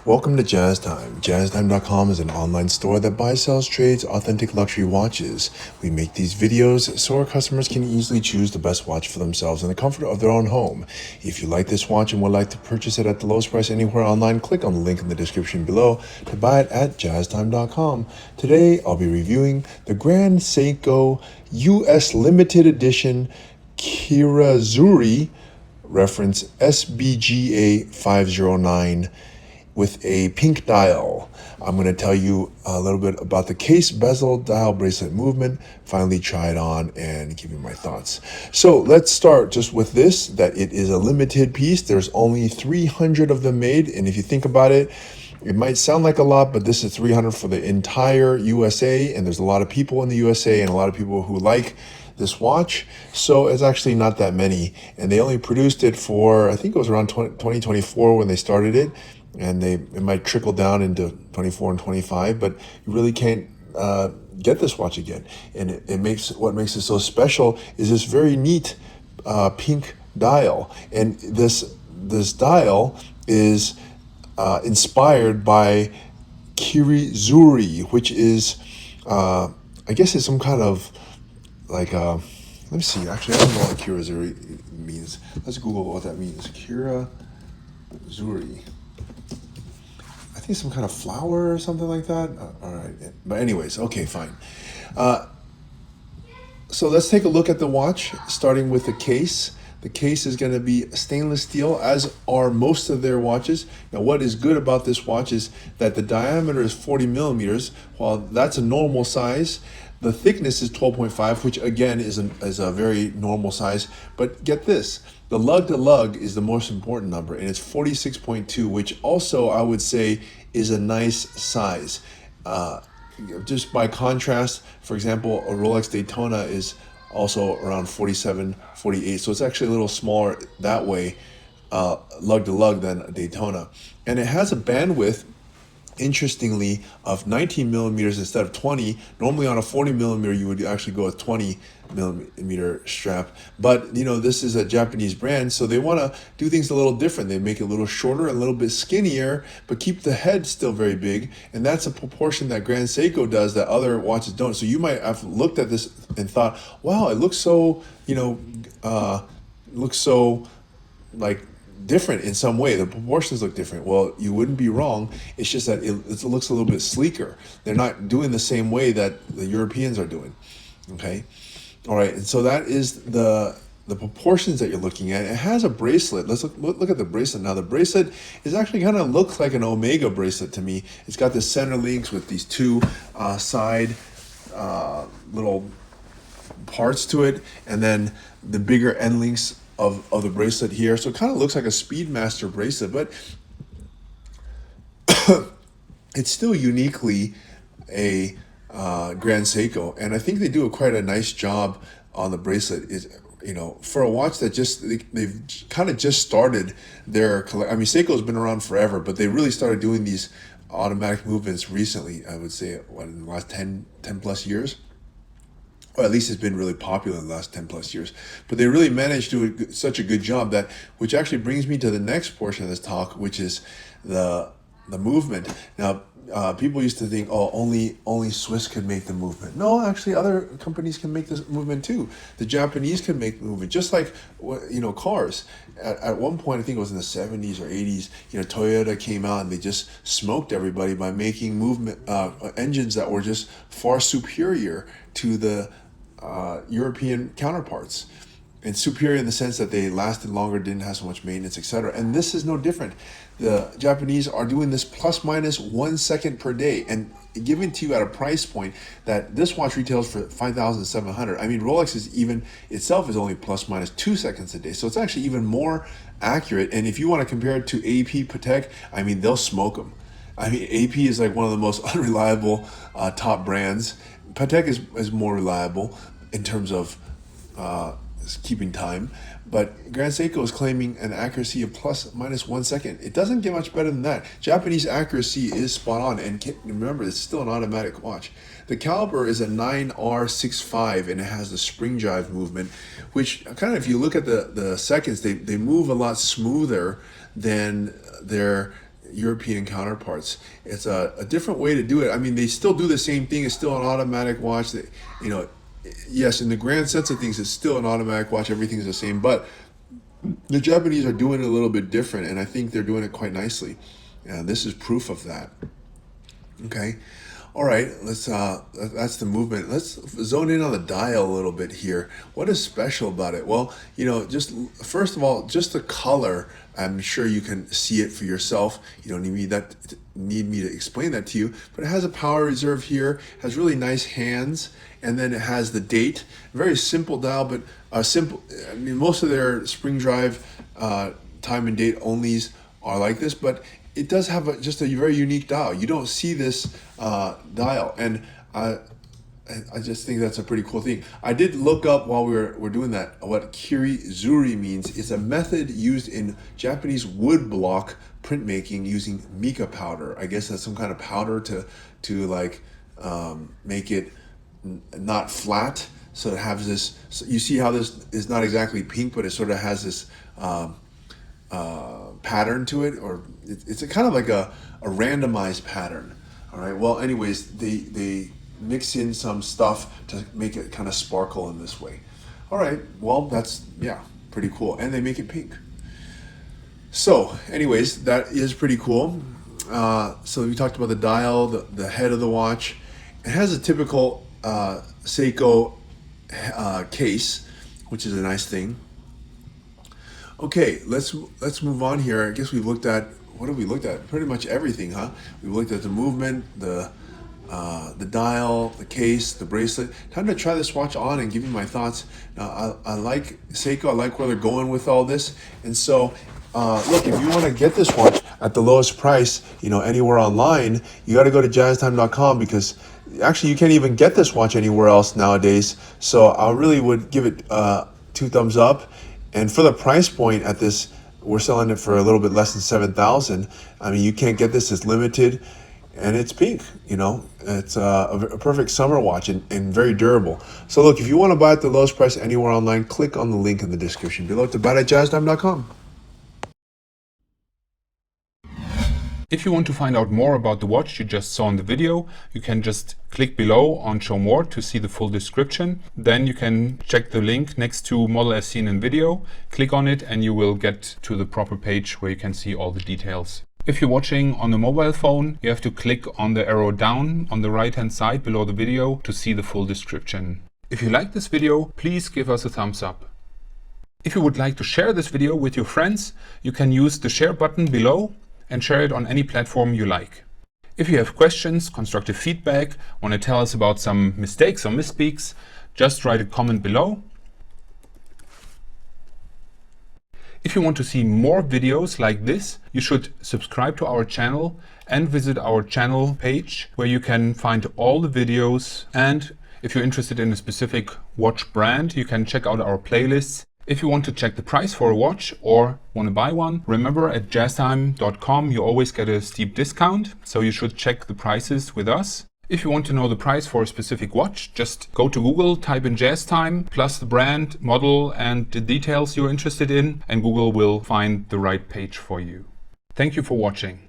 Welcome to Jazz Time. JazzTime.com is an online store that buys, sells, trades authentic luxury watches. We make these videos so our customers can easily choose the best watch for themselves in the comfort of their own home. If you like this watch and would like to purchase it at the lowest price anywhere online, click on the link in the description below to buy it at JazzTime.com. Today, I'll be reviewing the Grand Seiko US Limited Edition Kirazuri reference SBGA509 with a pink dial. I'm going to tell you a little bit about the case, bezel, dial, bracelet movement, finally try it on and give you my thoughts. So let's start just with this, that it is a limited piece. There's only 300 of them made. And if you think about it, it might sound like a lot, but this is 300 for the entire USA. And there's a lot of people in the USA and a lot of people who like this watch. So it's actually not that many. And they only produced it for, I think it was around 2024 when they started it. And it might trickle down into 24 and 25, but you really can't get this watch again. And what makes it so special is this very neat pink dial. And this dial is inspired by Kirazuri, which is I guess it's some kind of like let me see. Actually, I don't know what Kirazuri means. Let's Google what that means. Kirazuri. I think some kind of flower or something like that. All right. But anyways, okay, fine. So let's take a look at the watch, starting with the case. The case is going to be stainless steel, as are most of their watches. Now, what is good about this watch is that the diameter is 40 millimeters. While that's a normal size, the thickness is 12.5, which again is a very normal size. But get this, the lug to lug is the most important number, and it's 46.2, which also I would say is a nice size. Just by contrast, for example, a Rolex Daytona is also around 47, 48. So it's actually a little smaller that way, lug to lug, than a Daytona. And it has a bandwidth, interestingly, of 19 millimeters instead of 20. Normally on a 40 millimeter, you would actually go with 20 millimeter strap. But, you know, this is a Japanese brand, so they want to do things a little different. They make it a little shorter, a little bit skinnier, but keep the head still very big. And that's a proportion that Grand Seiko does that other watches don't. So you might have looked at this and thought, wow, it looks so, like different in some way. The proportions look different. Well, you wouldn't be wrong. It's just that it looks a little bit sleeker. They're not doing the same way that the Europeans are doing. Okay. All right. And so that is the proportions that you're looking at. It has a bracelet. Let's look at the bracelet now. The bracelet is actually kind of looks like an Omega bracelet to me. It's got the center links with these two side little parts to it, and then the bigger end links of the bracelet here. So it kind of looks like a Speedmaster bracelet, but it's still uniquely a Grand Seiko. And I think they do quite a nice job on the bracelet. Is, you know, for a watch that they've kind of just started their I mean, Seiko's been around forever, but they really started doing these automatic movements recently. I would say, in the last 10 plus years. Or at least it's been really popular in the last 10 plus years. But they really managed to do such a good job that, which actually brings me to the next portion of this talk, which is the movement. Now, people used to think, oh, only Swiss could make the movement. No, actually, other companies can make this movement too. The Japanese can make the movement, just like, you know, cars. At one point, I think it was in the 70s or 80s, you know, Toyota came out and they just smoked everybody by making movement engines that were just far superior to the European counterparts. And superior in the sense that they lasted longer, didn't have so much maintenance, etc. And this is no different. The Japanese are doing this plus minus 1 second per day and giving to you at a price point that this watch retails for $5,700. I mean, Rolex is even itself is only plus minus 2 seconds a day. So it's actually even more accurate. And if you want to compare it to AP Patek, I mean, they'll smoke them. I mean, AP is like one of the most unreliable top brands. Patek is more reliable in terms of keeping time, but Grand Seiko is claiming an accuracy of plus minus 1 second. It doesn't get much better than that. Japanese accuracy is spot on, and remember, it's still an automatic watch. The caliber is a 9R65, and it has the spring jive movement, which kind of, if you look at the seconds, they move a lot smoother than their European counterparts. It's a different way to do it. I mean, they still do the same thing. It's still an automatic watch. That, you know, yes, in the grand sense of things, it's still an automatic watch. Everything's the same, but the Japanese are doing it a little bit different, and I think they're doing it quite nicely. And this is proof of that. Okay. All right, that's the movement. Let's zone in on the dial a little bit here. What is special about it? Well, you know, just first of all, just the color. I'm sure you can see it for yourself. You don't need me to explain that to you. But it has a power reserve here. Has really nice hands, and then it has the date. Very simple dial, but simple. I mean, most of their spring drive time and date onlys are like this, but it does have just a very unique dial. You don't see this dial, and I just think that's a pretty cool thing. I did look up while we're doing that what Kirazuri means. It's a method used in Japanese wood block printmaking using mica powder. I guess that's some kind of powder to like make it not flat. So it has this. So you see how this is not exactly pink, but it sort of has this pattern to it, or it's a kind of like a randomized pattern. All right. Well, anyways, they mix in some stuff to make it kind of sparkle in this way. All right. Well, that's pretty cool, and they make it pink. So, anyways, that is pretty cool. So we talked about the dial, the head of the watch. It has a typical Seiko case, which is a nice thing. Okay, let's move on here. I guess we've looked at, what have we looked at? Pretty much everything, huh? We've looked at the movement, the dial, the case, the bracelet. Time to try this watch on and give you my thoughts. Now, I like Seiko. I like where they're going with all this. And so, look, if you want to get this watch at the lowest price, anywhere online, you got to go to jazztime.com, because actually you can't even get this watch anywhere else nowadays. So I really would give it 2 thumbs up. And for the price point at this, we're selling it for a little bit less than $7,000. I mean, you can't get this. It's limited, and it's pink. It's a perfect summer watch and very durable. So look, if you want to buy at the lowest price anywhere online, click on the link in the description below to buy at jazztime.com. If you want to find out more about the watch you just saw in the video, you can just click below on Show More to see the full description. Then you can check the link next to Model as seen in video, click on it, and you will get to the proper page where you can see all the details. If you're watching on a mobile phone, you have to click on the arrow down on the right hand side below the video to see the full description. If you like this video, please give us a thumbs up. If you would like to share this video with your friends, you can use the share button below and share it on any platform you like. If you have questions, constructive feedback, want to tell us about some mistakes or misspeaks, just write a comment below. If you want to see more videos like this, you should subscribe to our channel and visit our channel page where you can find all the videos. And if you're interested in a specific watch brand, you can check out our playlists. If you want to check the price for a watch or want to buy one, remember at jazztime.com you always get a steep discount, so you should check the prices with us. If you want to know the price for a specific watch, just go to Google, type in JazzTime, plus the brand, model, and the details you're interested in, and Google will find the right page for you. Thank you for watching.